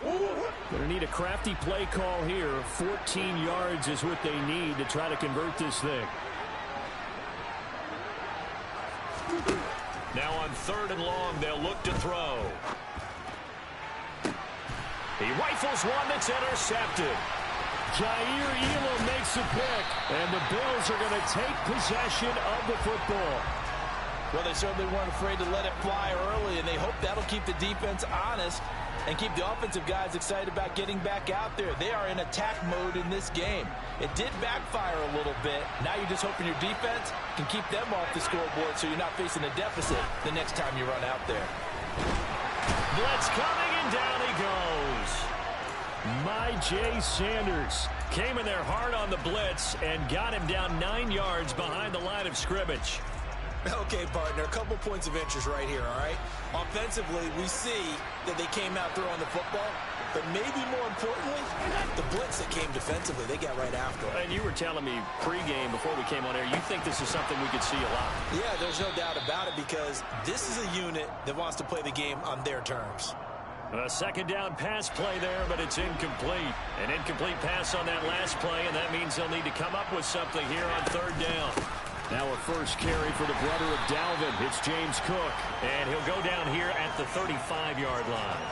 Going to need a crafty play call here. 14 yards is what they need to try to convert this thing. Now on 3rd and long, they'll look to throw. He rifles one that's intercepted. Jair Elam makes a pick, and the Bills are going to take possession of the football. Well, they certainly weren't afraid to let it fly early, and they hope that'll keep the defense honest and keep the offensive guys excited about getting back out there. They are in attack mode in this game. It did backfire a little bit. Now you're just hoping your defense can keep them off the scoreboard so you're not facing a deficit the next time you run out there. Blitz coming, and down he goes. Myjai Sanders came in there hard on the blitz and got him down 9 yards behind the line of scrimmage. Okay, partner, a couple points of interest right here, all right? Offensively, we see that they came out throwing the football, but maybe more importantly, the blitz that came defensively, they got right after it. And you were telling me pregame before we came on air, you think this is something we could see a lot? Yeah, there's no doubt about it because this is a unit that wants to play the game on their terms. A 2nd down pass play there, but it's incomplete. An incomplete pass on that last play, and that means they'll need to come up with something here on 3rd down. Now a first carry for the brother of Dalvin. It's James Cook, and he'll go down here at the 35-yard line.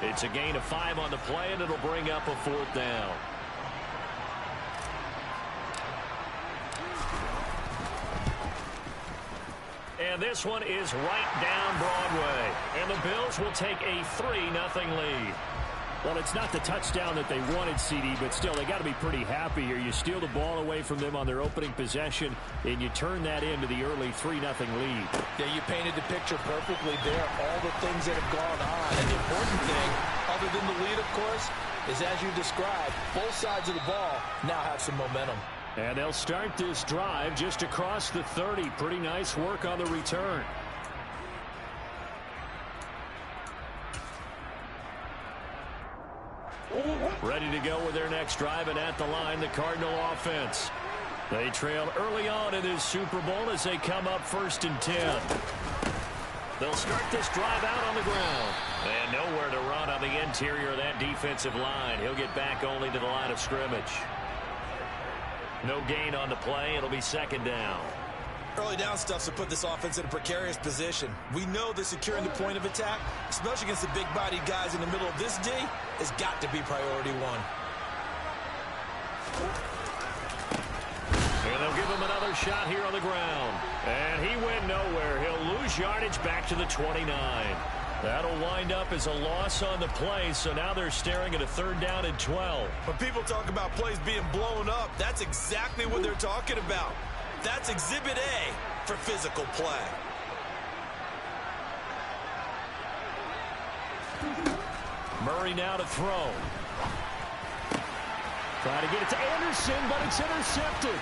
It's a gain of 5 on the play, and it'll bring up a 4th down. And this one is right down Broadway. And the Bills will take a 3-0 lead. Well, it's not the touchdown that they wanted, CD, but still, they got to be pretty happy here. You steal the ball away from them on their opening possession, and you turn that into the early 3-0 lead. Yeah, you painted the picture perfectly there. All the things that have gone on. And the important thing, other than the lead, of course, is as you described, both sides of the ball now have some momentum. And they'll start this drive just across the 30. Pretty nice work on the return. Ready to go with their next drive, and at the line, the Cardinal offense. They trail early on in this Super Bowl as they come up 1st and 10. They'll start this drive out on the ground. And nowhere to run on the interior of that defensive line. He'll get back only to the line of scrimmage. No gain on the play. It'll be 2nd down. Early down stuff to put this offense in a precarious position. We know that securing the point of attack, especially against the big-bodied guys in the middle of this D, has got to be priority 1. And they'll give him another shot here on the ground. And he went nowhere. He'll lose yardage back to the 29. That'll wind up as a loss on the play, so now they're staring at a 3rd down and 12. When people talk about plays being blown up, that's exactly what they're talking about. That's Exhibit A for physical play. Murray now to throw. Try to get it to Anderson, but it's intercepted.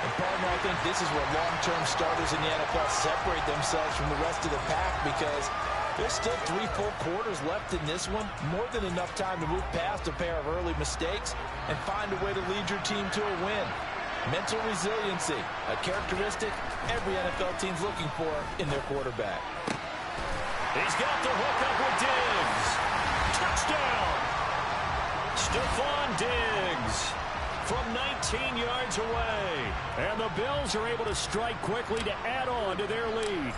And partner, I think this is where long-term starters in the NFL separate themselves from the rest of the pack because there's still 3 full quarters left in this one. More than enough time to move past a pair of early mistakes and find a way to lead your team to a win. Mental resiliency, a characteristic every NFL team's looking for in their quarterback. He's got the hook up with Diggs. Touchdown! Stephon Diggs from 19 yards away. And the Bills are able to strike quickly to add on to their lead.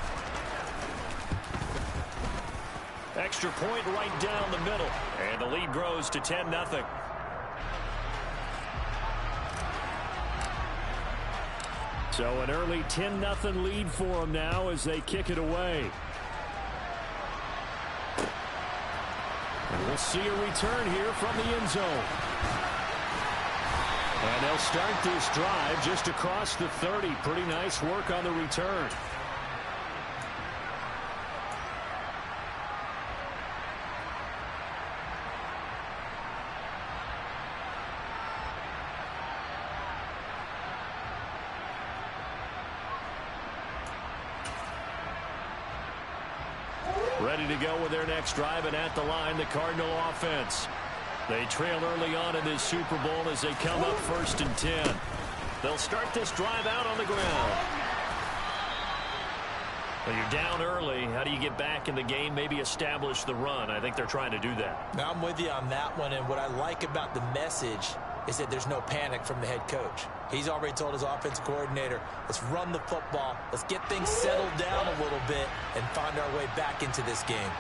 Extra point right down the middle. And the lead grows to 10-0. So an early 10-0 lead for them now as they kick it away. And we'll see a return here from the end zone. And they'll start this drive just across the 30. Pretty nice work on the return. Ready to go with their next drive, and at the line, the Cardinal offense. They trail early on in this Super Bowl as they come up 1st and 10. They'll start this drive out on the ground. Well, you're down early. How do you get back in the game, maybe establish the run? I think they're trying to do that. Now, I'm with you on that one, and what I like about the message is that there's no panic from the head coach. He's already told his offensive coordinator, let's run the football, let's get things settled down a little bit and find our way back into this game.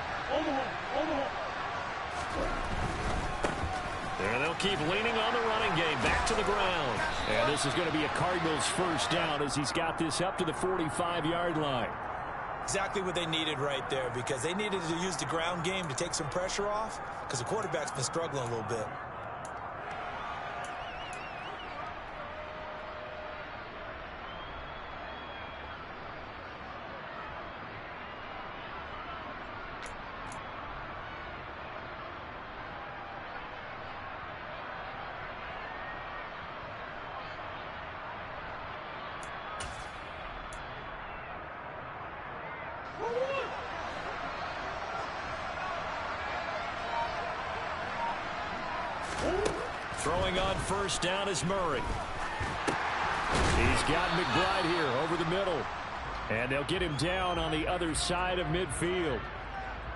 And they'll keep leaning on the running game. Back to the ground. And this is going to be a Cardinals first down as he's got this up to the 45-yard line. Exactly what they needed right there, because they needed to use the ground game to take some pressure off, because the quarterback's been struggling a little bit. Throwing on first down is Murray. He's got McBride here over the middle. And they'll get him down on the other side of midfield.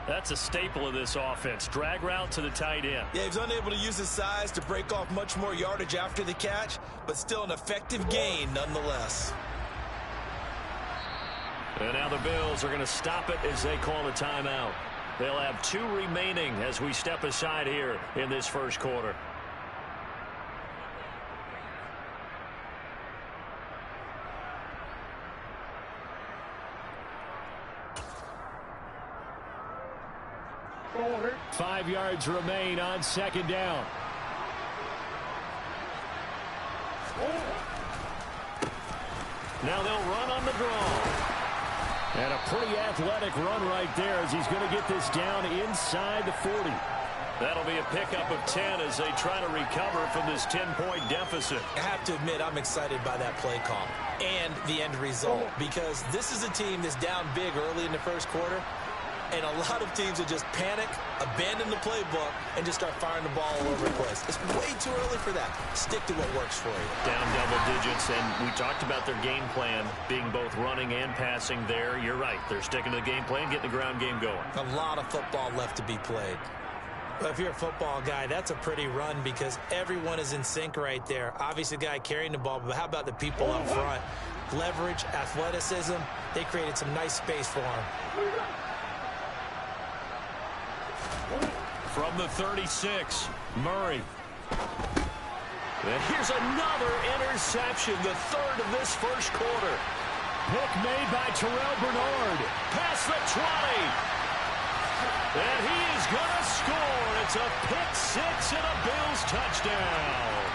That's a staple of this offense. Drag route to the tight end. Yeah, he's unable to use his size to break off much more yardage after the catch, but still an effective gain nonetheless. And now the Bills are going to stop it as they call a timeout. They'll have 2 remaining as we step aside here in this first quarter. Forward. 5 yards remain on second down. Now they'll run on the draw. And a pretty athletic run right there as he's going to get this down inside the 40. That'll be a pickup of 10 as they try to recover from this 10-point deficit. I have to admit, I'm excited by that play call and the end result, because this is a team that's down big early in the first quarter, and a lot of teams will just panic, abandon the playbook, and just start firing the ball all over the place. It's way too early for that. Stick to what works for you. Down double digits, and we talked about their game plan being both running and passing there. You're right. They're sticking to the game plan, getting the ground game going. A lot of football left to be played. Well, if you're a football guy, that's a pretty run because everyone is in sync right there. Obviously, the guy carrying the ball, but how about the people up front? Leverage, athleticism, they created some nice space for him. From the 36, Murray. And here's another interception, the third of this first quarter. Pick made by Terrell Bernard. Past the 20. And he is going to score. It's a pick-6 and a Bills touchdown.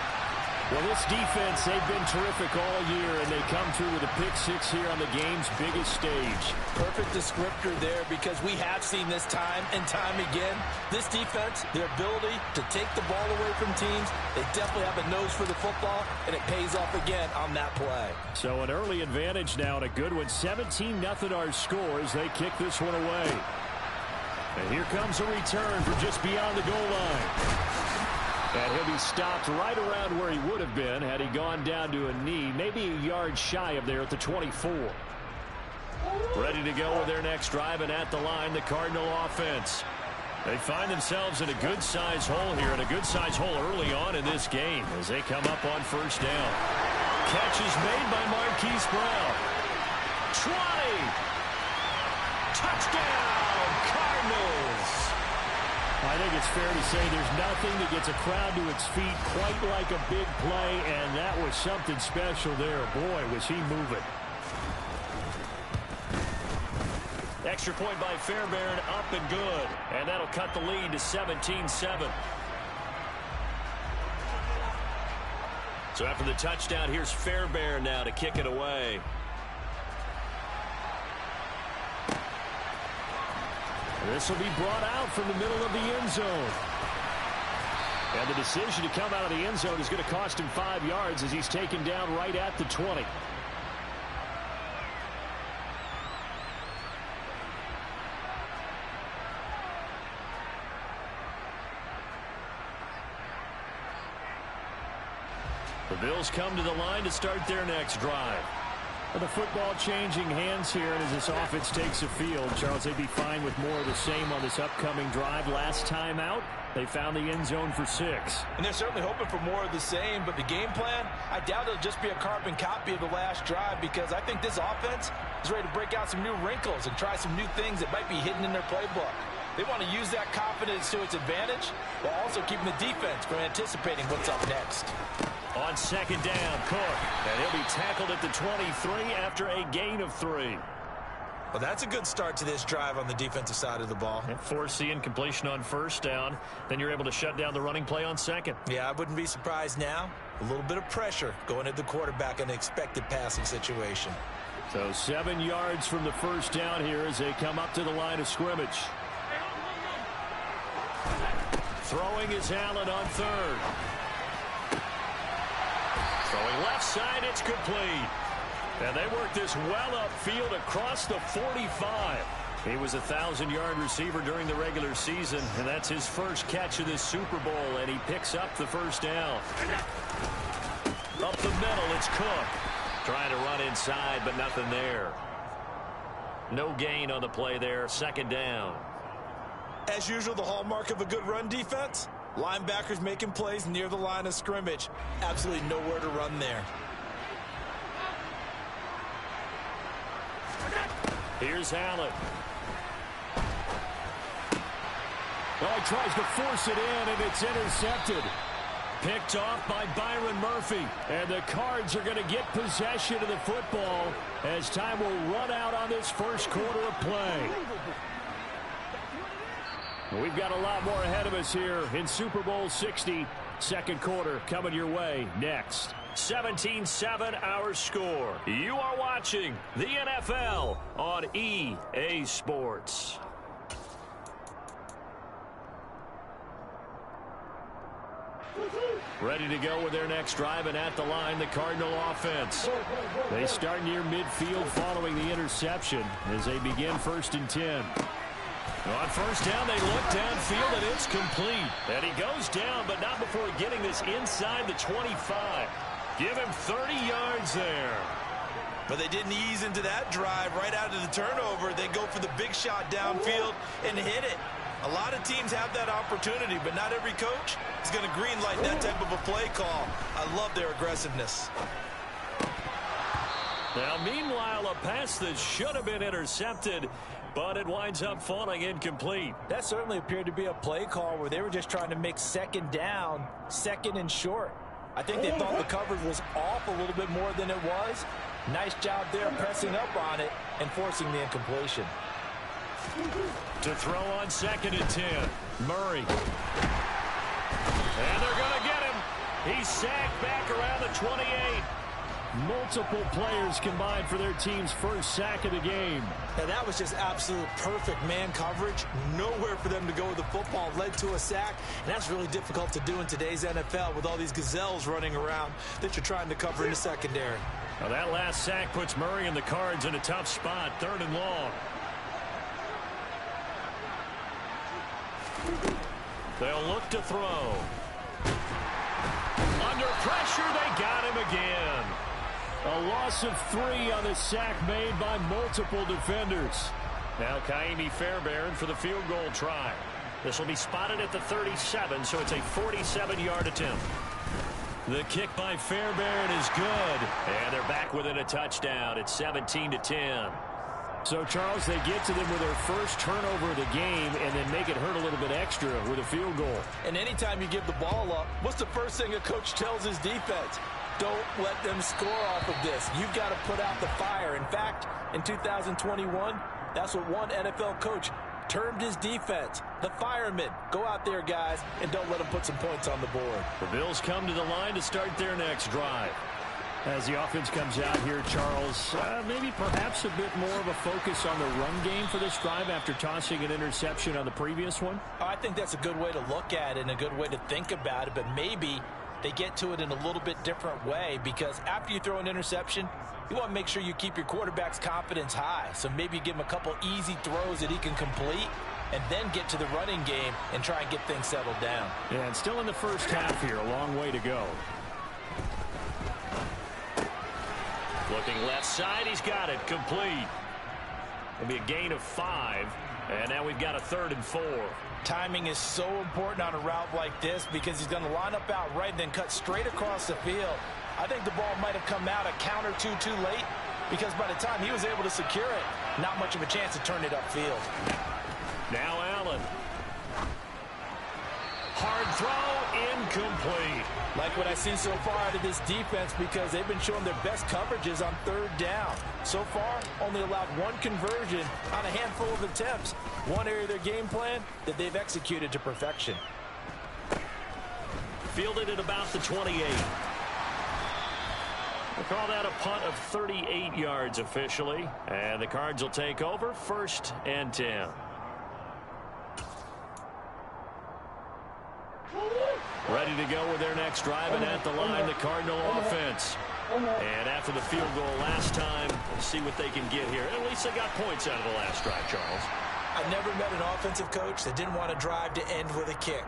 Well, this defense, they've been terrific all year, and they come through with a pick-6 here on the game's biggest stage. Perfect descriptor there, because we have seen this time and time again. This defense, their ability to take the ball away from teams, they definitely have a nose for the football, and it pays off again on that play. So an early advantage now, and a good one. 17-0 our score as they kick this one away. And here comes a return from just beyond the goal line. And he'll be stopped right around where he would have been had he gone down to a knee, maybe a yard shy of there at the 24. Ready to go with their next drive, and at the line, the Cardinal offense. They find themselves in a good-sized hole here, and a good-sized hole early on in this game as they come up on first down. Catch is made by Marquise Brown. 20! Touchdown, Cardinals! I think it's fair to say there's nothing that gets a crowd to its feet quite like a big play, and that was something special there. Boy, was he moving. Extra point by Fairbairn, up and good. And that'll cut the lead to 17-7. So after the touchdown, here's Fairbairn now to kick it away. This will be brought out from the middle of the end zone. And the decision to come out of the end zone is going to cost him 5 yards as he's taken down right at the 20. The Bills come to the line to start their next drive. The football changing hands here, and as this offense takes the field, Charles, they'd be fine with more of the same on this upcoming drive. Last time out, they found the end zone for 6. And they're certainly hoping for more of the same, but the game plan, I doubt it'll just be a carbon copy of the last drive, because I think this offense is ready to break out some new wrinkles and try some new things that might be hidden in their playbook. They want to use that confidence to its advantage while also keeping the defense from anticipating what's up next. On second down, Cook, and he'll be tackled at the 23 after a gain of 3. Well, that's a good start to this drive on the defensive side of the ball. And force the incompletion on first down. Then you're able to shut down the running play on second. Yeah, I wouldn't be surprised now. A little bit of pressure going at the quarterback in an expected passing situation. So 7 yards from the first down here as they come up to the line of scrimmage. Throwing is Allen on third. Throwing left side, it's complete. And they work this well upfield across the 45. He was a 1,000-yard receiver during the regular season, and that's his first catch of this Super Bowl, and he picks up the first down. Up the middle, it's Cook. Trying to run inside, but nothing there. No gain on the play there, second down. As usual, the hallmark of a good run defense, linebackers making plays near the line of scrimmage. Absolutely nowhere to run there. Here's Allen. Well, he tries to force it in, and it's intercepted. Picked off by Byron Murphy. And the Cards are going to get possession of the football as time will run out on this first quarter of play. We've got a lot more ahead of us here in Super Bowl 60. Second quarter coming your way next. 17-7 our score. You are watching the NFL on EA Sports. Ready to go with their next drive, and at the line, the Cardinal offense. They start near midfield following the interception as they begin 1st and 10. On first down, they look downfield, and it's complete. And he goes down, but not before getting this inside the 25. Give him 30 yards there. But they didn't ease into that drive right out of the turnover. They go for the big shot downfield and hit it. A lot of teams have that opportunity, but not every coach is going to greenlight that type of a play call. I love their aggressiveness. Now, meanwhile, a pass that should have been intercepted, but it winds up falling incomplete. That certainly appeared to be a play call where they were just trying to make second down, second and short. I think they thought the coverage was off a little bit more than it was. Nice job there pressing up on it and forcing the incompletion. To throw on 2nd and 10. Murray. And they're going to get him. He's sacked back around the 28. Multiple players combined for their team's first sack of the game. And that was just absolute perfect man coverage. Nowhere for them to go with the football. Led to a sack. And that's really difficult to do in today's NFL with all these gazelles running around that you're trying to cover in the secondary. Now that last sack puts Murray and the Cards in a tough spot. 3rd and long. They'll look to throw. Under pressure, they got him again. A loss of 3 on the sack made by multiple defenders. Now Kaimi Fairbairn for the field goal try. This will be spotted at the 37, so it's a 47-yard attempt. The kick by Fairbairn is good. And they're back within a touchdown. It's 17-10. So, Charles, they get to them with their first turnover of the game and then make it hurt a little bit extra with a field goal. And anytime you give the ball up, what's the first thing a coach tells his defense? Don't let them score off of this. You've got to put out the fire. In fact, in 2021, that's what one NFL coach termed his defense. The firemen. Go out there, guys, and don't let them put some points on the board. The Bills come to the line to start their next drive. As the offense comes out here, Charles, maybe perhaps a bit more of a focus on the run game for this drive after tossing an interception on the previous one? I think that's a good way to look at it and a good way to think about it, but maybe they get to it in a little bit different way, because after you throw an interception, you want to make sure you keep your quarterback's confidence high. So maybe give him a couple easy throws that he can complete and then get to the running game and try and get things settled down. Yeah, and still in the first half here, a long way to go. Looking left side, he's got it, complete. It'll be a gain of 5, and now we've got a 3rd and 4. Timing is so important on a route like this because he's going to line up out right and then cut straight across the field. I think the ball might have come out a count or two too late because by the time he was able to secure it, not much of a chance to turn it upfield. Now Allen. Hard throw, incomplete. Like what I've seen so far out of this defense because they've been showing their best coverages on 3rd down. So far, only allowed 1 conversion on a handful of attempts. One area of their game plan that they've executed to perfection. Fielded at about the 28. We'll call that a punt of 38 yards officially. And the Cards will take over 1st and 10. Ready to go with their next drive, and at the line, the Cardinal offense. And after the field goal last time, we'll see what they can get here. At least they got points out of the last drive, Charles. I've never met an offensive coach that didn't want to drive to end with a kick.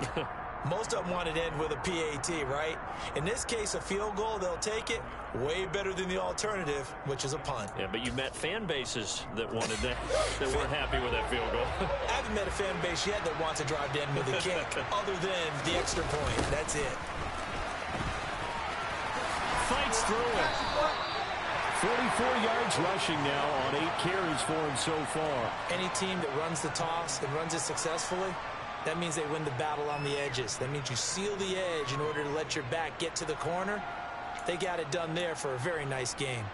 Most of them wanted to end with a PAT, right? In this case, a field goal, they'll take it. Way better than the alternative, which is a punt. Yeah, but you met fan bases that wanted that, that weren't happy with that field goal. I haven't met a fan base yet that wants to drive to end with a kick, other than the extra point. That's it. Fights through it. 44 yards rushing now on 8 carries for him so far. Any team that runs the toss and runs it successfully, that means they win the battle on the edges. That means you seal the edge in order to let your back get to the corner. They got it done there for a very nice game.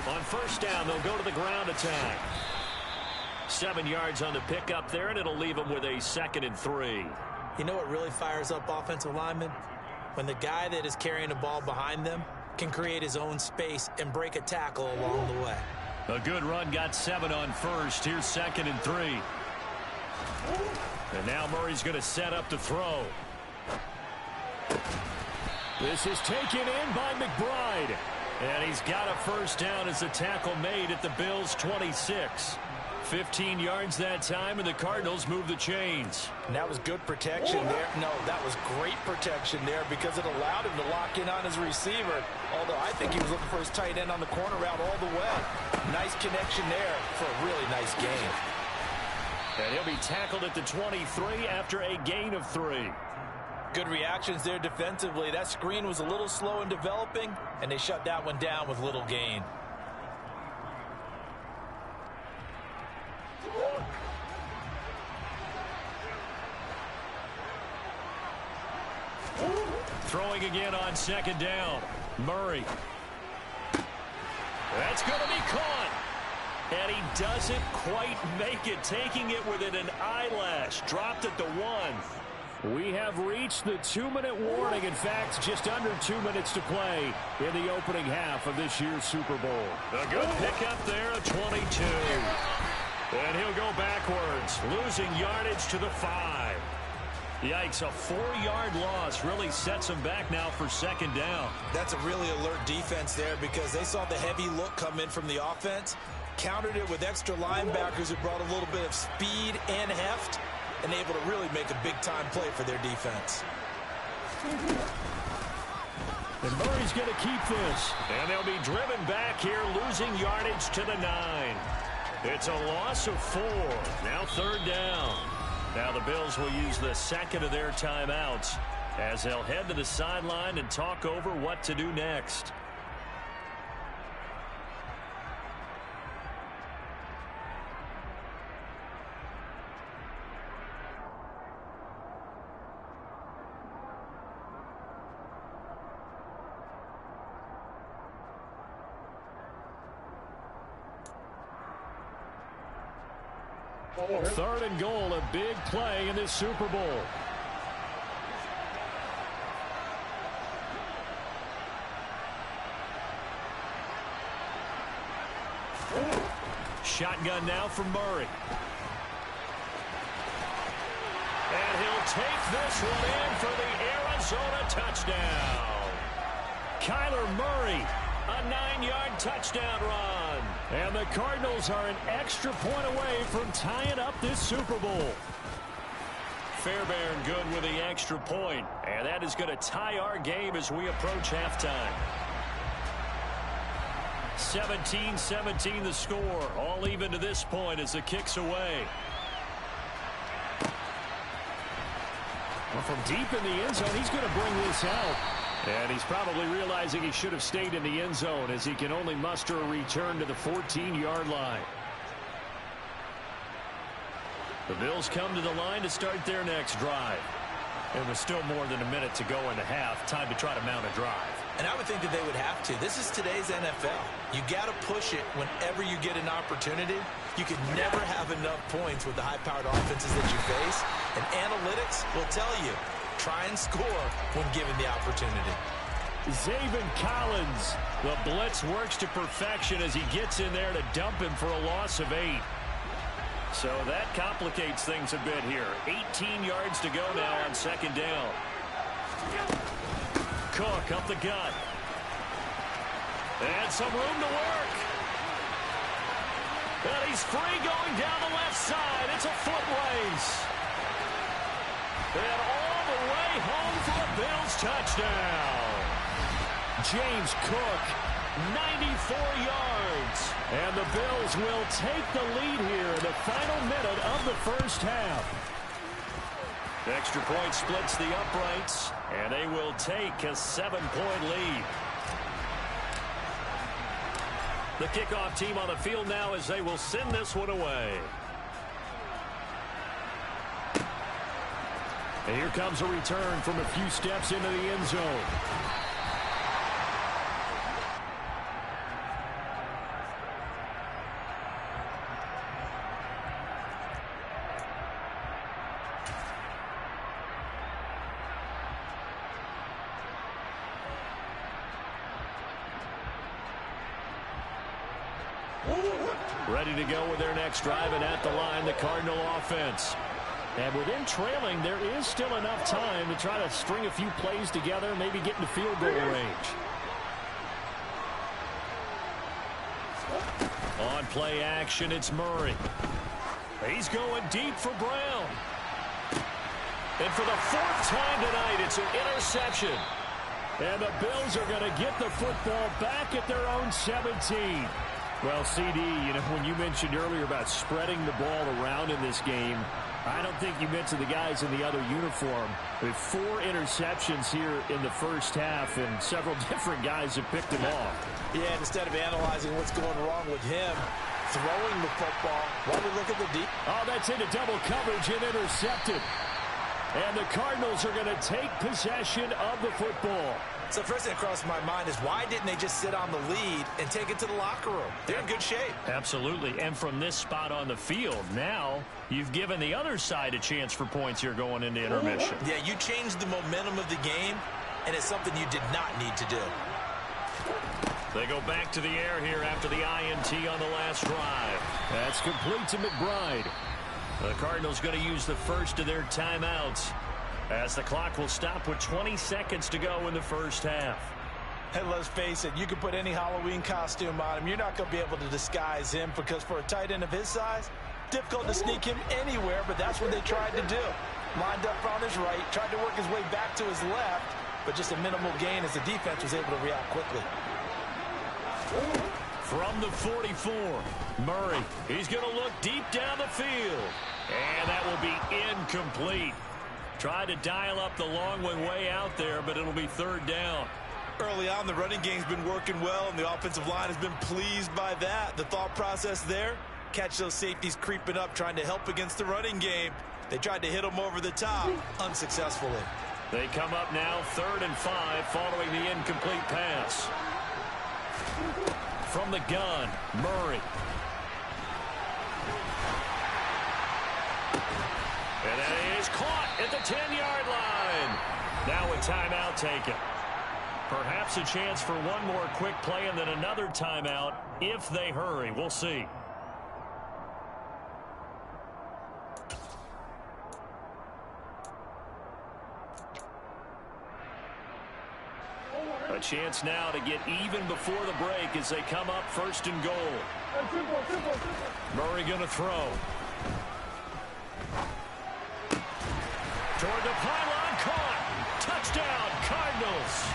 On 1st down, they'll go to the ground attack. 7 yards on the pickup there, and it'll leave them with a 2nd and 3. You know what really fires up offensive linemen? When the guy that is carrying the ball behind them can create his own space and break a tackle along the way. A good run, got 7 on 1st. Here's 2nd and 3. And now Murray's going to set up to throw. This is taken in by McBride. And he's got a 1st down as the tackle made at the Bills' 26. 15 yards that time, and the Cardinals move the chains. And that was good protection there. No, that was great protection there because it allowed him to lock in on his receiver. Although I think he was looking for his tight end on the corner route all the way. Nice connection there for a really nice gain. And he'll be tackled at the 23 after a gain of 3. Good reactions there defensively. That screen was a little slow in developing, and they shut that one down with little gain. Throwing again on 2nd down. Murray. That's going to be caught. And he doesn't quite make it, taking it within an eyelash. Dropped at the 1. We have reached the 2-minute warning. In fact, just under 2 minutes to play in the opening half of this year's Super Bowl. A good pickup there, a 22. And he'll go backwards, losing yardage to the 5. Yikes, a 4-yard loss really sets him back now for 2nd down. That's a really alert defense there because they saw the heavy look come in from the offense, countered it with extra linebackers who brought a little bit of speed and heft, and able to really make a big-time play for their defense. And Murray's going to keep this. And they'll be driven back here, losing yardage to the 9. It's a loss of 4. Now 3rd down. Now the Bills will use the 2nd of their timeouts as they'll head to the sideline and talk over what to do next. Third and goal, a big play in this Super Bowl. Shotgun now from Murray. And he'll take this one in for the Arizona touchdown. Kyler Murray, a 9-yard touchdown run. And the Cardinals are an extra point away from tying up this Super Bowl. Fairbairn good with the extra point. And that is going to tie our game as we approach halftime. 17-17 the score. All even to this point as the kick's away. Well, from deep in the end zone, he's going to bring this out. And he's probably realizing he should have stayed in the end zone as he can only muster a return to the 14-yard line. The Bills come to the line to start their next drive. And with still more than a minute to go in the half, time to try to mount a drive. And I would think that they would have to. This is today's NFL. You got to push it whenever you get an opportunity. You can never have enough points with the high-powered offenses that you face. And analytics will tell you, try and score when given the opportunity. Zaven Collins. The blitz works to perfection as he gets in there to dump him for a loss of 8. So that complicates things a bit here. 18 yards to go now on second down. Cook up the gut. And some room to work. And he's free going down the left side. It's a foot race. And all the way home for a Bills touchdown. James Cook, 94 yards. And the Bills will take the lead here in the final minute of the first half. The extra point splits the uprights, and they will take a 7-point lead. The kickoff team on the field now as they will send this one away. And here comes a return from a few steps into the end zone. Ready to go with their next drive, and at the line, the Cardinal offense. And with them trailing, there is still enough time to try to string a few plays together, maybe get into field goal range. On play action, it's Murray. He's going deep for Brown. And for the 4th time tonight, it's an interception. And the Bills are going to get the football back at their own 17. Well, CD, you know, when you mentioned earlier about spreading the ball around in this game, I don't think you mentioned the guys in the other uniform. With 4 interceptions here in the first half, and several different guys have picked them off. Yeah, instead of analyzing what's going wrong with him throwing the football, why don't we look at the deep? Oh, that's into double coverage and intercepted. And the Cardinals are going to take possession of the football. So first thing that crossed my mind is why didn't they just sit on the lead and take it to the locker room? They're in good shape. Absolutely. And from this spot on the field, now you've given the other side a chance for points here going into intermission. Yeah, you changed the momentum of the game, and it's something you did not need to do. They go back to the air here after the INT on the last drive. That's complete to McBride. The Cardinals going to use the first of their timeouts, as the clock will stop with 20 seconds to go in the first half. And let's face it, you can put any Halloween costume on him. You're not going to be able to disguise him, because for a tight end of his size, difficult to sneak him anywhere, but that's what they tried to do. Lined up on his right, tried to work his way back to his left, but just a minimal gain as the defense was able to react quickly. From the 44, Murray. He's going to look deep down the field. And that will be incomplete. Tried to dial up the long one way out there, but it'll be 3rd down. Early on, the running game's been working well, and the offensive line has been pleased by that. The thought process there, catch those safeties creeping up, trying to help against the running game. They tried to hit them over the top, unsuccessfully. They come up now 3rd and 5 following the incomplete pass. From the gun, Murray. And it is caught at the 10-yard line. Now a timeout taken. Perhaps a chance for one more quick play and then another timeout if they hurry. We'll see. A chance now to get even before the break as they come up first and goal. Murray going to throw. Toward the pylon, caught. Touchdown, Cardinals.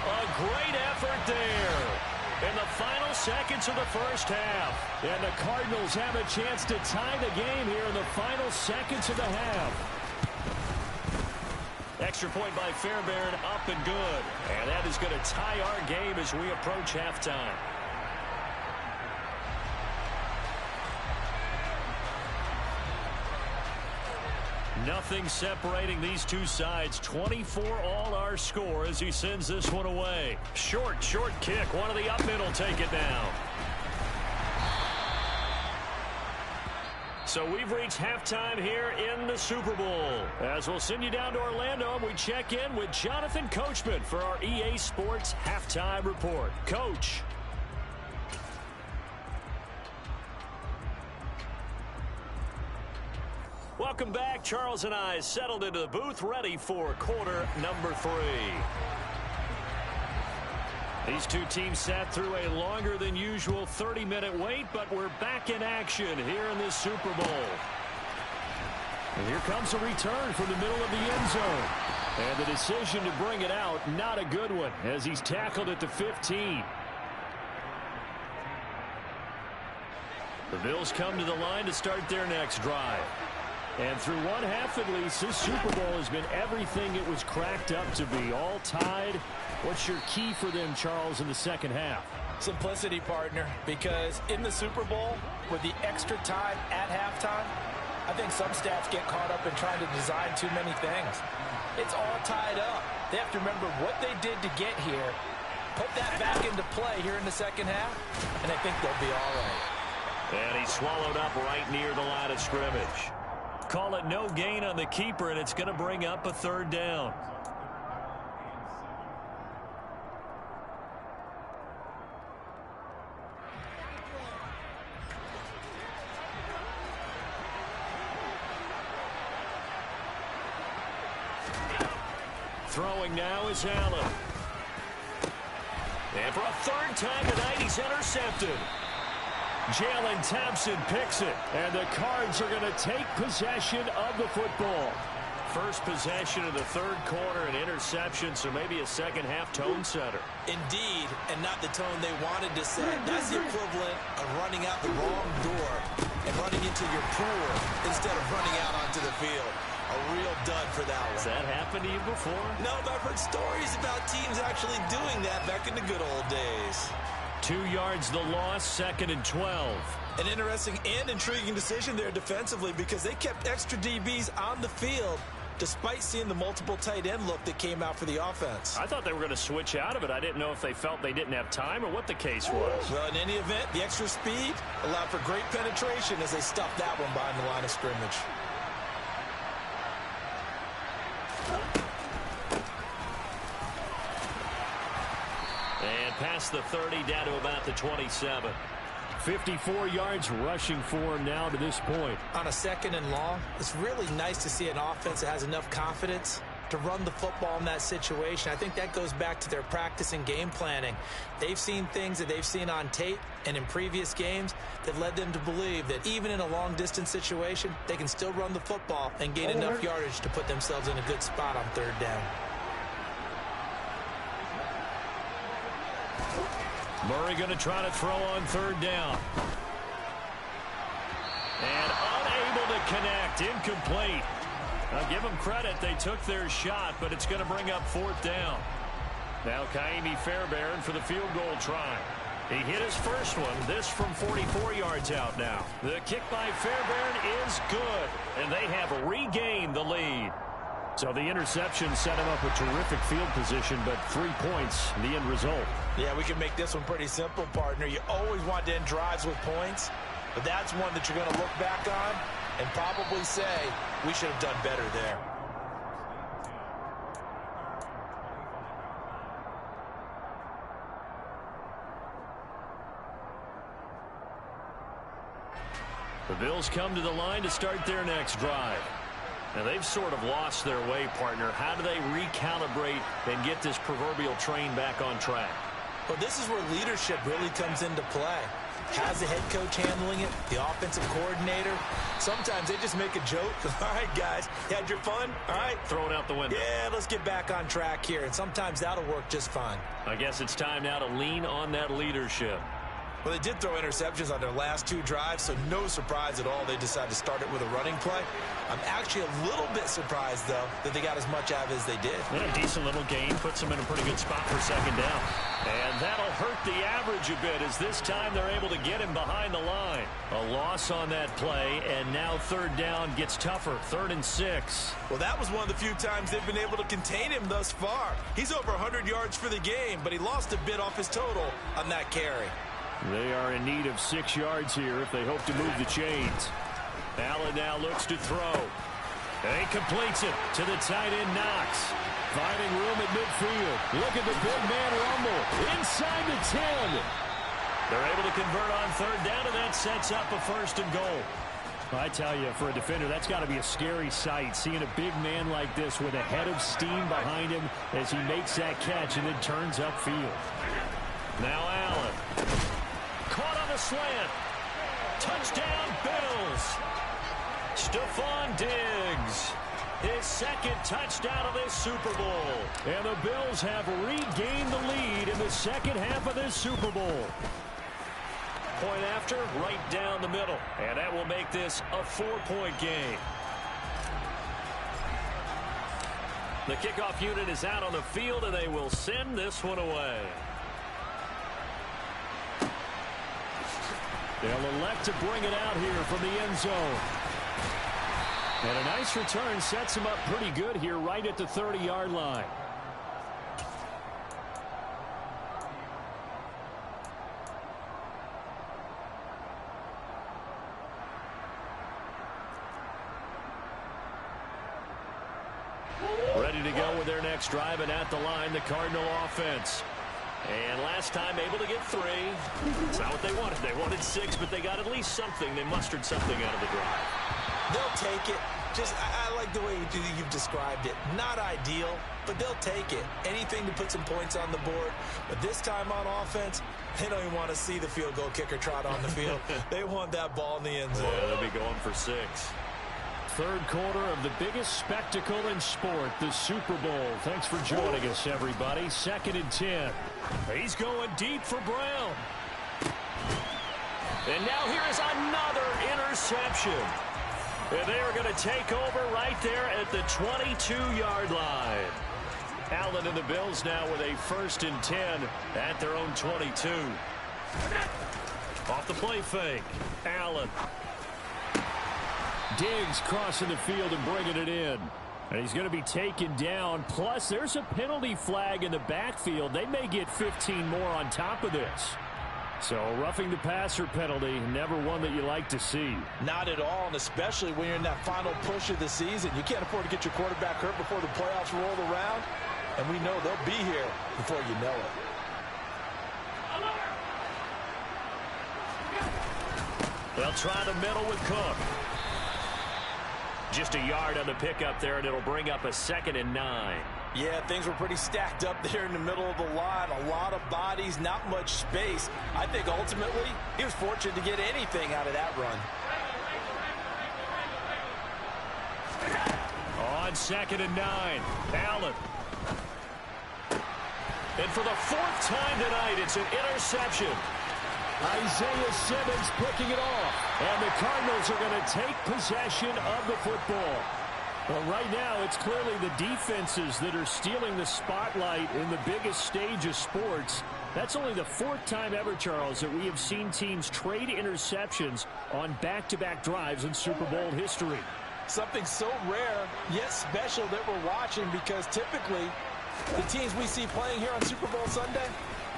A great effort there in the final seconds of the first half. And the Cardinals have a chance to tie the game here in the final seconds of the half. Extra point by Fairbairn, up and good. And that is going to tie our game as we approach halftime. Nothing separating these two sides. 24 all our score as he sends this one away. Short kick. One of the up mid will take it down. So we've reached halftime here in the Super Bowl. As we'll send you down to Orlando, we check in with Jonathan Coachman for our EA Sports Halftime Report. Coach. Welcome back. Charles and I settled into the booth, ready for quarter number 3. These two teams sat through a longer than usual 30-minute wait, but we're back in action here in this Super Bowl. And here comes a return from the middle of the end zone. And the decision to bring it out, not a good one, as he's tackled at the 15. The Bills come to the line to start their next drive. And through one half at least, this Super Bowl has been everything it was cracked up to be. All tied. What's your key for them, Charles, in the second half? Simplicity, partner, because in the Super Bowl, with the extra time at halftime, I think some stats get caught up in trying to design too many things. It's all tied up. They have to remember what they did to get here, put that back into play here in the second half, and I think they'll be all right. And he's swallowed up right near the line of scrimmage. Call it no gain on the keeper, and it's going to bring up a third down. Throwing now is Allen. And for a third time tonight, he's intercepted. Jalen Thompson picks it, and the Cards are going to take possession of the football. First possession of the third quarter, an interception, so maybe a second half tone setter. Indeed, and not the tone they wanted to set. That's the equivalent of running out the wrong door and running into your pool instead of running out onto the field. A real dud for that one. Has that happened to you before? No, but I've heard stories about teams actually doing that back in the good old days. 2 yards the loss, 2nd and 12. An interesting and intriguing decision there defensively because they kept extra DBs on the field despite seeing the multiple tight end look that came out for the offense. I thought they were going to switch out of it. I didn't know if they felt they didn't have time or what the case was. Well, in any event, the extra speed allowed for great penetration as they stuffed that one behind the line of scrimmage. And past the 30, down to about the 27. 54 yards rushing for him now to this point. On a 2nd and long, it's really nice to see an offense that has enough confidence to run the football in that situation. I think that goes back to their practice and game planning. They've seen things that they've seen on tape and in previous games that led them to believe that even in a long-distance situation, they can still run the football and gain enough yardage to put themselves in a good spot on 3rd down. Murray going to try to throw on 3rd down. And unable to connect. Incomplete. I'll give them credit. They took their shot, but it's going to bring up 4th down. Now Kaimi Fairbairn for the field goal try. He hit his first one. This from 44 yards out now. The kick by Fairbairn is good, and they have regained the lead. So the interception set him up with terrific field position, but 3 points, the end result. Yeah, we can make this one pretty simple, partner. You always want to end drives with points, but that's one that you're going to look back on and probably say, we should have done better there. The Bills come to the line to start their next drive. Now, they've sort of lost their way, partner. How do they recalibrate and get this proverbial train back on track? Well, this is where leadership really comes into play. How's the head coach handling it? The offensive coordinator? Sometimes they just make a joke. All right, guys, you had your fun? All right. Throw it out the window. Yeah, let's get back on track here. And sometimes that'll work just fine. I guess it's time now to lean on that leadership. Well, they did throw interceptions on their last 2 drives, so no surprise at all they decided to start it with a running play. I'm actually a little bit surprised, though, that they got as much out of it as they did. Yeah, a decent little gain puts them in a pretty good spot for second down. And that'll hurt the average a bit as this time they're able to get him behind the line. A loss on that play, and now third down gets tougher. 3rd and 6. Well, that was one of the few times they've been able to contain him thus far. He's over 100 yards for the game, but he lost a bit off his total on that carry. They are in need of 6 yards here if they hope to move the chains. Allen now looks to throw. And he completes it to the tight end, Knox. Finding room at midfield. Look at the big man rumble. Inside the 10. They're able to convert on third down, and that sets up a 1st and goal. I tell you, for a defender, that's got to be a scary sight, seeing a big man like this with a head of steam behind him as he makes that catch and then turns upfield. Now Allen. Caught on the slant. Touchdown, Bills. Stephon Diggs. His 2nd touchdown of this Super Bowl. And the Bills have regained the lead in the second half of this Super Bowl. Point after, right down the middle. And that will make this a 4-point game. The kickoff unit is out on the field, and they will send this one away. They'll elect to bring it out here from the end zone. And a nice return sets him up pretty good here right at the 30-yard line. Ready to go with their next drive, and at the line, the Cardinal offense. And last time able to get 3. It's not what they wanted. They wanted 6, but they got at least something. They mustered something out of the drive. They'll take it. I like the way you've described it. Not ideal, but they'll take it. Anything to put some points on the board. But this time on offense, they don't even want to see the field goal kicker trot on the field. They want that ball in the end zone. Yeah, they'll be going for 6. Third quarter of the biggest spectacle in sport, the Super Bowl. Thanks for joining us, everybody. 2nd and 10. He's going deep for Brown. And now here is another interception. And they are going to take over right there at the 22-yard line. Allen and the Bills now with a 1st and 10 at their own 22. Off the play fake. Allen. Diggs crossing the field and bringing it in. And he's going to be taken down. Plus, there's a penalty flag in the backfield. They may get 15 more on top of this. So, roughing the passer penalty, never one that you like to see. Not at all, and especially when you're in that final push of the season. You can't afford to get your quarterback hurt before the playoffs roll around. And we know they'll be here before you know it. They'll try the middle with Cook. Just a yard on the pickup there, and it'll bring up a 2nd and 9. Yeah, things were pretty stacked up there in the middle of the line. A lot of bodies, not much space. I think ultimately he was fortunate to get anything out of that run. On 2nd and 9, Allen. And for the 4th time tonight, it's an interception. Isaiah Simmons picking it off. And the Cardinals are going to take possession of the football. Well, right now, it's clearly the defenses that are stealing the spotlight in the biggest stage of sports. That's only the 4th time ever, Charles, that we have seen teams trade interceptions on back-to-back drives in Super Bowl history. Something so rare, yet special that we're watching, because typically the teams we see playing here on Super Bowl Sunday,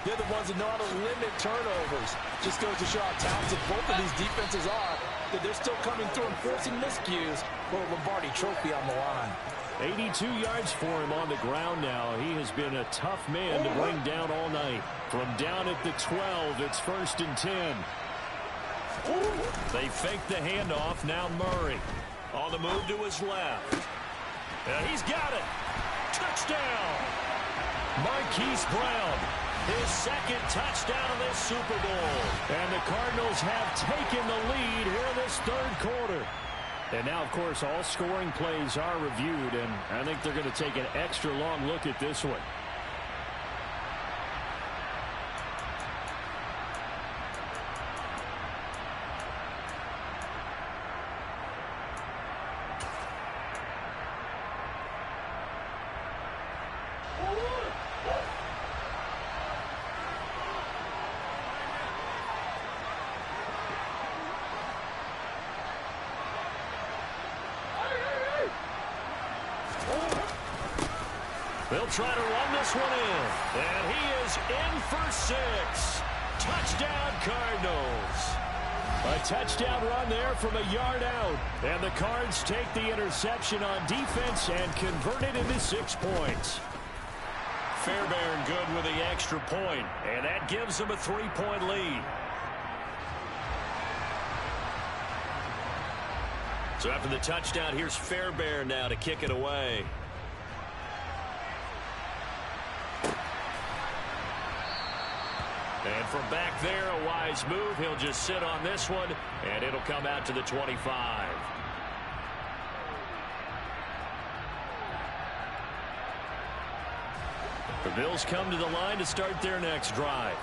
they're the ones that know how to limit turnovers. Just goes to show how talented both of these defenses are, that they're still coming through and forcing miscues for a Lombardi trophy on the line. 82 yards for him on the ground now. He has been a tough man to bring down all night. From down at the 12, it's 1st and 10. They fake the handoff. Now Murray. On the move to his left. And he's got it. Touchdown. Marquise Brown, his second touchdown of this Super Bowl. And the Cardinals have taken the lead here in this third quarter. And now, of course, all scoring plays are reviewed, and I think they're going to take an extra long look at this one. They'll try to run this one in. And he is in for 6. Touchdown, Cardinals. A touchdown run there from a yard out. And the Cards take the interception on defense and convert it into 6 points. Fairbairn good with the extra point. And that gives them a 3-point lead. So after the touchdown, here's Fairbairn now to kick it away. And from back there, a wise move. He'll just sit on this one, and it'll come out to the 25. The Bills come to the line to start their next drive.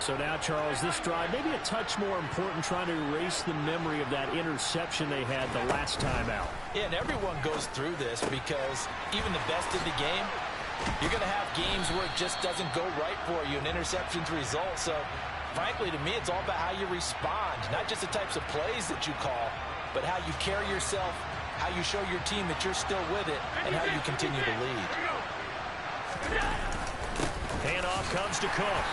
So now, Charles, this drive maybe a touch more important, trying to erase the memory of that interception they had the last time out. Yeah, and everyone goes through this because even the best in the game, you're going to have games where it just doesn't go right for you, and interceptions result. So, frankly, to me, it's all about how you respond, not just the types of plays that you call, but how you carry yourself, how you show your team that you're still with it, and how you continue to lead. Handoff comes to Cook.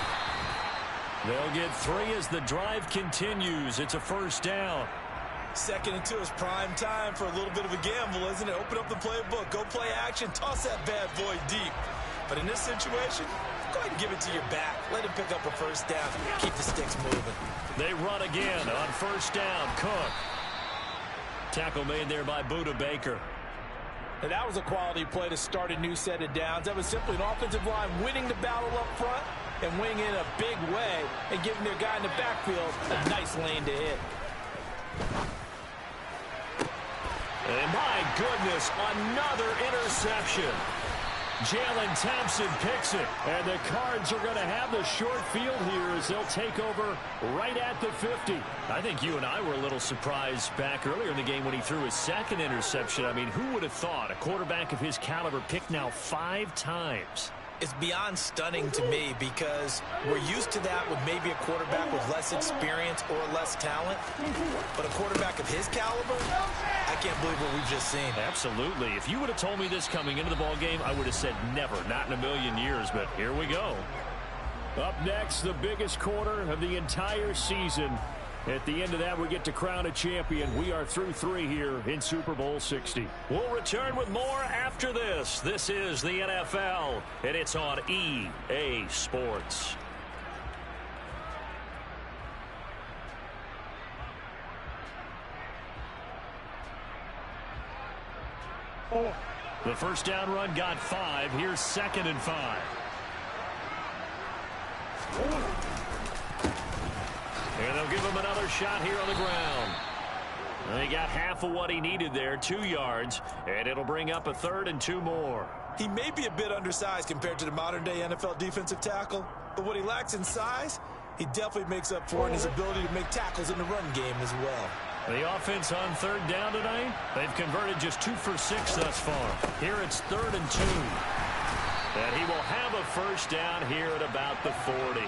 They'll get 3 as the drive continues. It's a first down. 2nd and 2 is prime time for a little bit of a gamble, isn't it? Open up the playbook, go play action, toss that bad boy deep. But in this situation, go ahead and give it to your back. Let him pick up a first down. Keep the sticks moving. They run again on first down. Cook. Tackle made there by Budda Baker. And that was a quality play to start a new set of downs. That was simply an offensive line winning the battle up front and winning in a big way and giving their guy in the backfield a nice lane to hit. And my goodness, another interception. Jalen Thompson picks it. And the Cards are going to have the short field here as they'll take over right at the 50. I think you and I were a little surprised back earlier in the game when he threw his 2nd interception. I mean, who would have thought a quarterback of his caliber picked now 5 times? It's beyond stunning to me because we're used to that with maybe a quarterback with less experience or less talent. But a quarterback of his caliber, I can't believe what we've just seen. Absolutely. If you would have told me this coming into the ball game, I would have said never, not in a million years. But here we go. Up next, the biggest quarter of the entire season. At the end of that, we get to crown a champion. We are through 3 here in Super Bowl 60. We'll return with more after this. This is the NFL, and it's on EA Sports. The first down run got 5. Here's 2nd and 5. And they'll give him another shot here on the ground. And he got half of what he needed there, 2 yards, and it'll bring up a 3rd and 2 more. He may be a bit undersized compared to the modern-day NFL defensive tackle, but what he lacks in size, he definitely makes up for in his ability to make tackles in the run game as well. The offense on 3rd down tonight, they've converted just 2 for 6 thus far. Here it's 3rd and 2. And he will have a first down here at about the 40.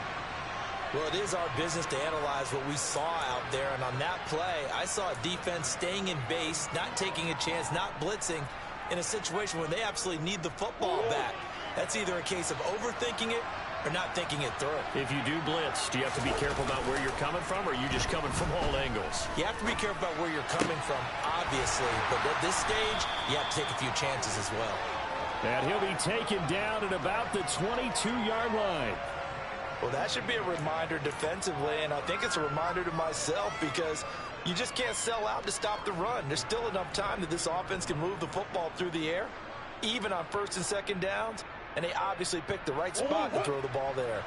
Well, it is our business to analyze what we saw out there, and on that play, I saw a defense staying in base, not taking a chance, not blitzing, in a situation where they absolutely need the football back. That's either a case of overthinking it or not thinking it through. If you do blitz, do you have to be careful about where you're coming from, or are you just coming from all angles? You have to be careful about where you're coming from, obviously, but at this stage, you have to take a few chances as well. And he'll be taken down at about the 22-yard line. Well, that should be a reminder defensively, and I think it's a reminder to myself because You just can't sell out to stop the run. There's still enough time that this offense can move the football through the air, even on first and second downs, and they obviously picked the right spot to throw the ball there.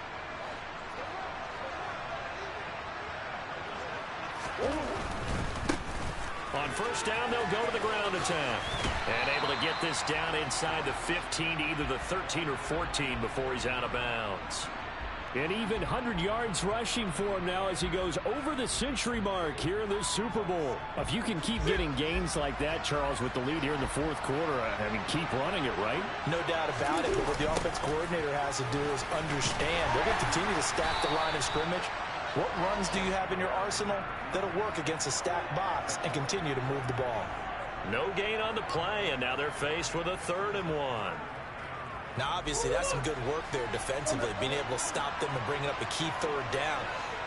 On first down, they'll go to the ground attack. And able to get this down inside the 15, either the 13 or 14 before he's out of bounds. And even 100 yards rushing for him now as he goes over the century mark here in this Super Bowl. If you can keep getting gains like that, Charles, with the lead here in the fourth quarter, I mean, keep running it, right? No doubt about it, but what the offense coordinator has to do is understand they're going to continue to stack the line of scrimmage. What runs do you have in your arsenal that'll work against a stacked box and continue to move the ball? No gain on the play, and now they're faced with a 3rd and 1. Now, obviously, that's some good work there defensively, being able to stop them and bringing up a key 3rd down.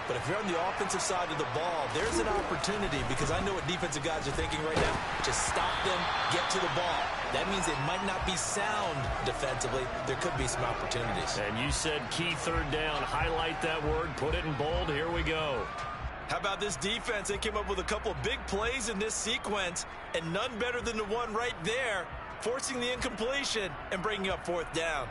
But if you're on the offensive side of the ball, there's an opportunity, because I know what defensive guys are thinking right now. Just stop them, get to the ball. That means it might not be sound defensively. There could be some opportunities. And you said key 3rd down. Highlight that word, put it in bold. Here we go. How about this defense? They came up with a couple of big plays in this sequence, and none better than the one right there, forcing the incompletion and bringing up 4th down.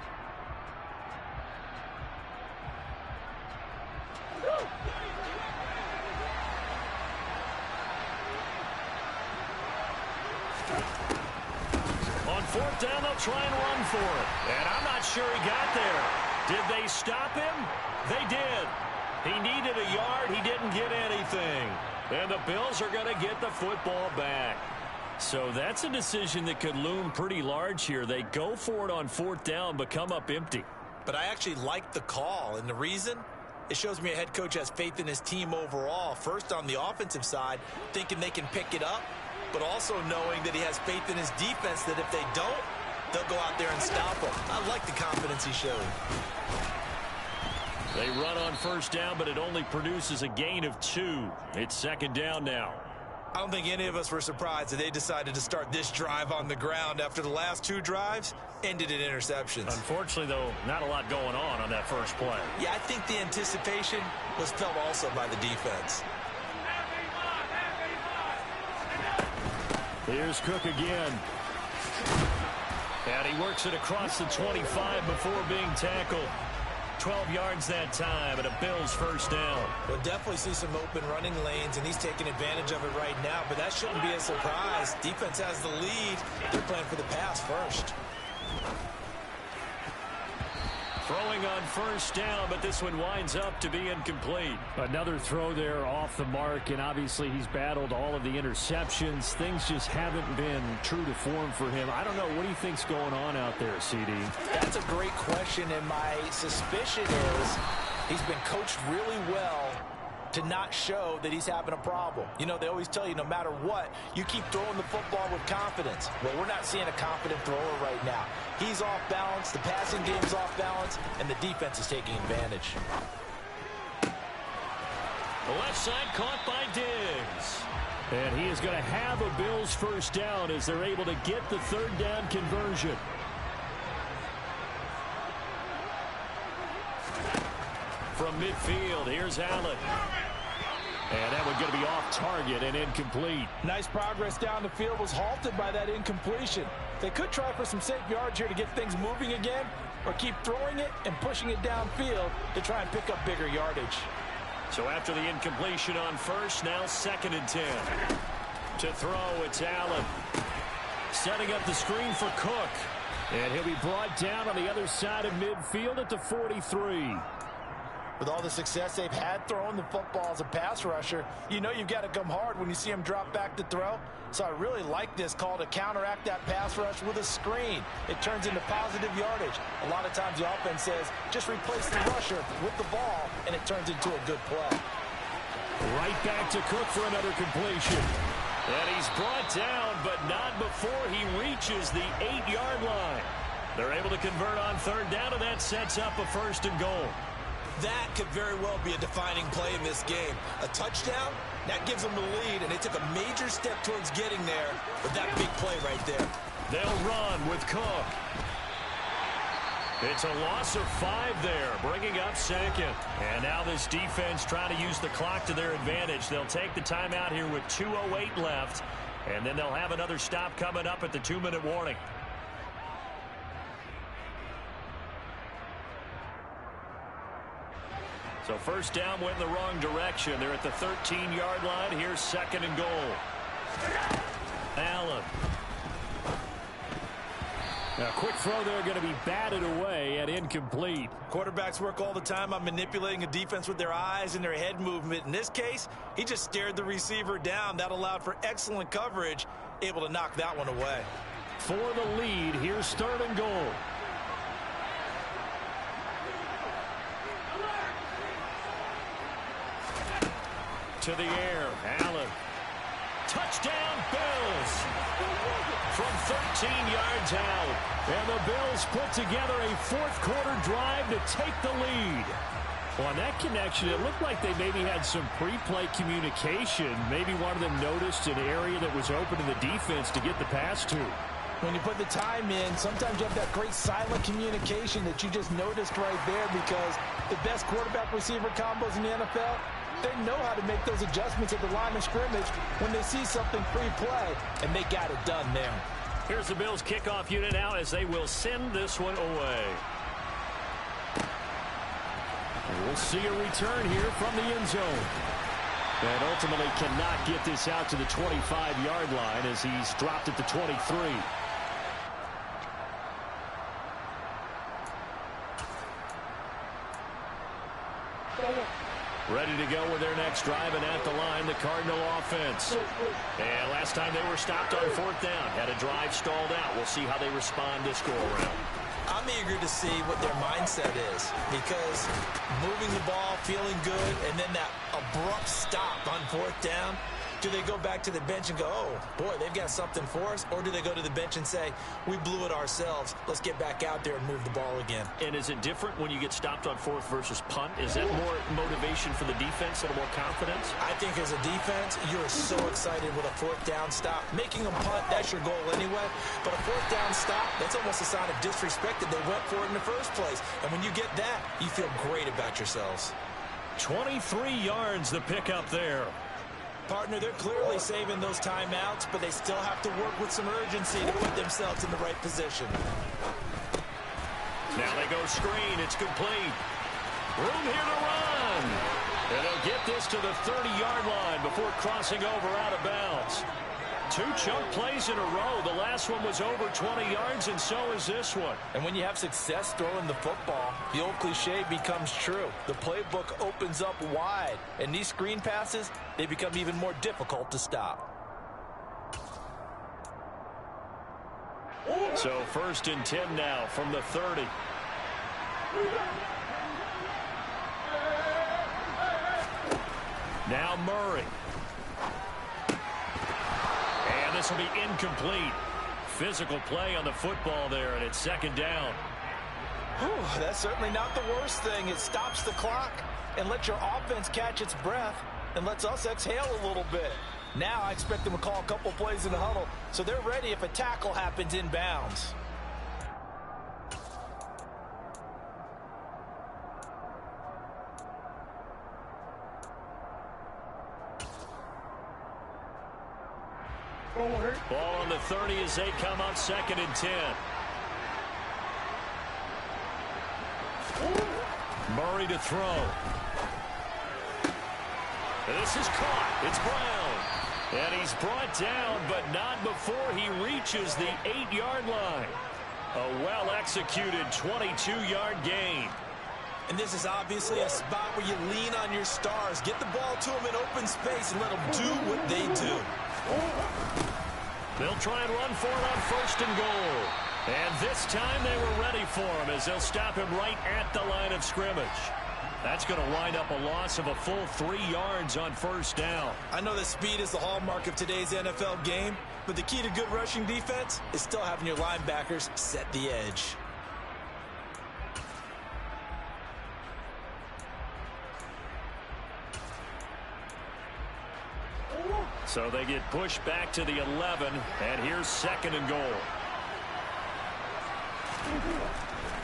On 4th down, they'll try and run for it. And I'm not sure he got there. Did they stop him? They did. He needed a yard. He didn't get anything. And the Bills are going to get the football back. So that's a decision that could loom pretty large here. They go for it on 4th down, but come up empty. But I actually like the call, and the reason? It shows me a head coach has faith in his team overall. First, on the offensive side, thinking they can pick it up, but also knowing that he has faith in his defense that if they don't, they'll go out there and stop them. I like the confidence he showed. They run on 1st down, but it only produces a gain of 2. It's 2nd down now. I don't think any of us were surprised that they decided to start this drive on the ground after the last 2 drives ended in interceptions. Unfortunately, though, not a lot going on that first play. Yeah, I think the anticipation was felt also by the defense. Here's Cook again. And he works it across the 25 before being tackled. 12 yards that time, and a Bills 1st down. We'll definitely see some open running lanes, and he's taking advantage of it right now, but that shouldn't be a surprise. Defense has the lead. They're playing for the pass first. Throwing on 1st down, but this one winds up to be incomplete. Another throw there off the mark, and obviously he's battled all of the interceptions. Things just haven't been true to form for him. I don't know. What do you think's going on out there, CD? That's a great question, and my suspicion is he's been coached really well to not show that he's having a problem. You know, they always tell you no matter what, you keep throwing the football with confidence. Well, we're not seeing a confident thrower right now. He's off balance, the passing game's off balance, and the defense is taking advantage. The left side caught by Diggs. And he is going to have a Bills 1st down as they're able to get the 3rd down conversion. From midfield, here's Allen. And that one going to be off target and incomplete. Nice progress down the field, was halted by that incompletion. They could try for some safe yards here to get things moving again, or keep throwing it and pushing it downfield to try and pick up bigger yardage. So after the incompletion on 1st, now 2nd and 10. To throw, it's Allen. Setting up the screen for Cook. And he'll be brought down on the other side of midfield at the 43. With all the success they've had throwing the football as a pass rusher, you know you've got to come hard when you see him drop back to throw. So I really like this call to counteract that pass rush with a screen. It turns into positive yardage. A lot of times the offense says, just replace the rusher with the ball, and it turns into a good play. Right back to Cook for another completion. And he's brought down, but not before he reaches the 8-yard line. They're able to convert on 3rd down, and that sets up a 1st and goal. That could very well be a defining play in this game. A touchdown, that gives them the lead, and they took a major step towards getting there with that big play right there. They'll run with Cook. It's a loss of 5 there, bringing up second. And now this defense trying to use the clock to their advantage. They'll take the timeout here with 2:08 left, and then they'll have another stop coming up at the 2-minute warning. So first down went in the wrong direction. They're at the 13-yard line. Here's 2nd and goal. Allen. Now, quick throw there, going to be batted away and incomplete. Quarterbacks work all the time on manipulating a defense with their eyes and their head movement. In this case, he just stared the receiver down. That allowed for excellent coverage, able to knock that one away. For the lead, here's 3rd and goal. To the air, Allen. Touchdown, Bills. From 13 yards out. And the Bills put together a 4th-quarter drive to take the lead. Well, on that connection, it looked like they maybe had some pre-play communication. Maybe one of them noticed an area that was open to the defense to get the pass to. When you put the time in, sometimes you have that great silent communication that you just noticed right there, because the best quarterback-receiver combos in the NFL, they know how to make those adjustments at the line of scrimmage when they see something pre-play, and they got it done there. Here's the Bills kickoff unit now as they will send this one away. And we'll see a return here from the end zone. And ultimately cannot get this out to the 25-yard line as he's dropped at the 23. Ready to go with their next drive, and at the line, the Cardinal offense. And last time they were stopped on 4th down, had a drive stalled out. We'll see how they respond this go-around. I'm eager to see what their mindset is, because moving the ball, feeling good, and then that abrupt stop on 4th down, do they go back to the bench and go, oh, boy, they've got something for us? Or do they go to the bench and say, we blew it ourselves, let's get back out there and move the ball again? And is it different when you get stopped on 4th versus punt? Is that more motivation for the defense, a little more confidence? I think as a defense, you're so excited with a 4th down stop. Making them punt, that's your goal anyway. But a 4th down stop, that's almost a sign of disrespect that they went for it in the first place. And when you get that, you feel great about yourselves. 23 yards the pickup there. Partner, they're clearly saving those timeouts, but they still have to work with some urgency to put themselves in the right position. Now they go screen. It's complete. Room here to run. And they'll get this to the 30-yard line before crossing over out of bounds. 2 chunk plays in a row. The last one was over 20 yards, and so is this one. And when you have success throwing the football, the old cliche becomes true. The playbook opens up wide, and these screen passes, they become even more difficult to stop. So 1st and 10 now from the 30. Now Murray. And this will be incomplete. Physical play on the football there, and it's 2nd down. Whew, that's certainly not the worst thing. It stops the clock and lets your offense catch its breath and lets us exhale a little bit. Now I expect them to call a couple plays in the huddle, so they're ready if a tackle happens inbounds. Ball on the 30 as they come up 2nd and 10. Murray to throw. This is caught. It's Brown. And he's brought down, but not before he reaches the 8-yard line. A well-executed 22-yard gain. And this is obviously a spot where you lean on your stars. Get the ball to them in open space and let them do what they do. They'll try and run for it on 1st and goal. And this time they were ready for him as they'll stop him right at the line of scrimmage. That's going to wind up a loss of a full 3 yards on 1st down. I know that speed is the hallmark of today's NFL game, but the key to good rushing defense is still having your linebackers set the edge. So they get pushed back to the 11, and here's 2nd and goal.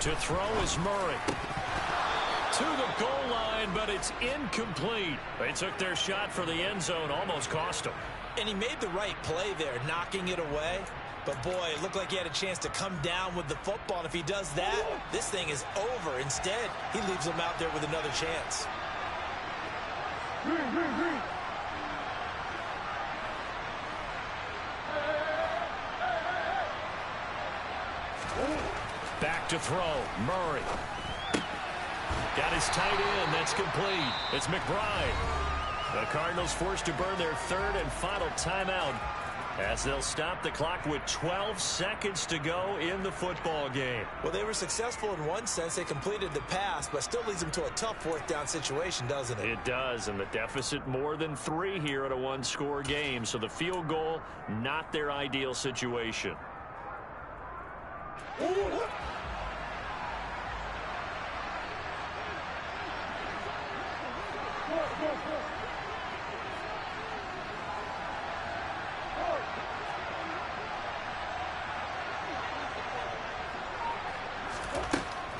To throw is Murray. To the goal line, but it's incomplete. They took their shot for the end zone, almost cost him. And he made the right play there, knocking it away. But, boy, it looked like he had a chance to come down with the football. And if he does that, this thing is over. Instead, he leaves him out there with another chance. Back to throw. Murray. Got his tight end. That's complete. It's McBride. The Cardinals forced to burn their third and final timeout as they'll stop the clock with 12 seconds to go in the football game. Well, they were successful in one sense. They completed the pass, but still leads them to a tough fourth down situation, doesn't it? It does, and the deficit more than 3 here at a one-score game. So the field goal, not their ideal situation.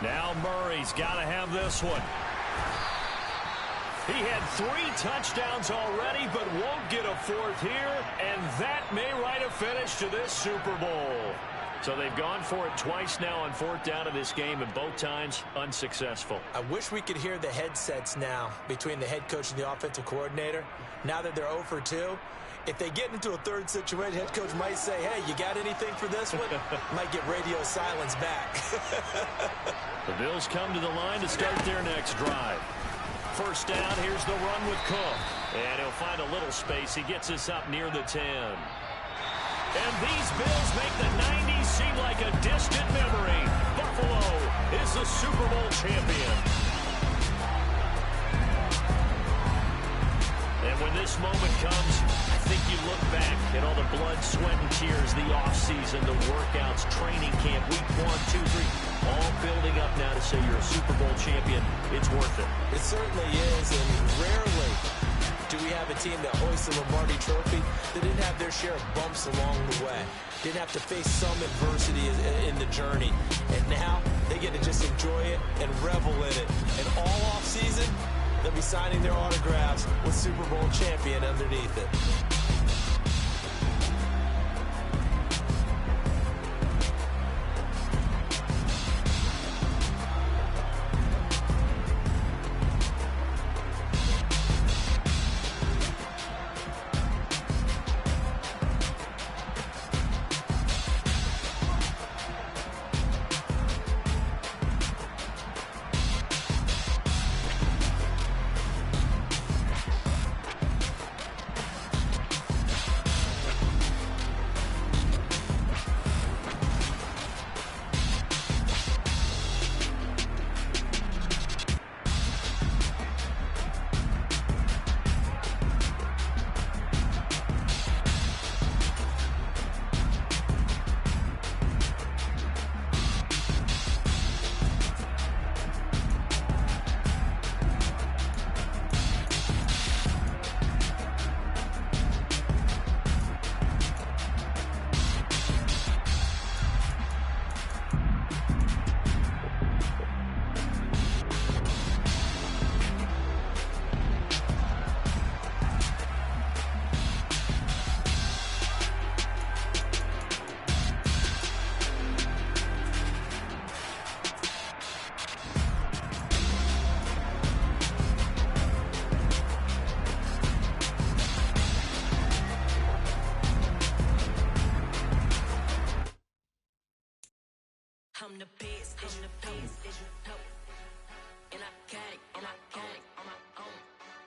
Now Murray's got to have this one. He had 3 touchdowns already, but won't get a 4th here, and that may write a finish to this Super Bowl. So they've gone for it twice now on 4th down in this game, and both times unsuccessful. I wish we could hear the headsets now between the head coach and the offensive coordinator. Now that they're 0 for 2, if they get into a third situation, head coach might say, hey, you got anything for this one? Might get radio silence back. The Bills come to the line to start their next drive. First down, here's the run with Cook. And he'll find a little space. He gets us up near the 10. And these Bills make the 90s seem like a distant memory. Buffalo is the Super Bowl champion. And when this moment comes, I think you look back at all the blood, sweat, and tears, the offseason, the workouts, training camp, week 1, 2, 3, all building up now to say you're a Super Bowl champion. It's worth it. It certainly is, and rarely do we have a team that hoists the Lombardi Trophy that didn't have their share of bumps along the way, didn't have to face some adversity in the journey, and now they get to just enjoy it and revel in it. And all offseason, they'll be signing their autographs with Super Bowl champion underneath it. I'm the best, I'm the best,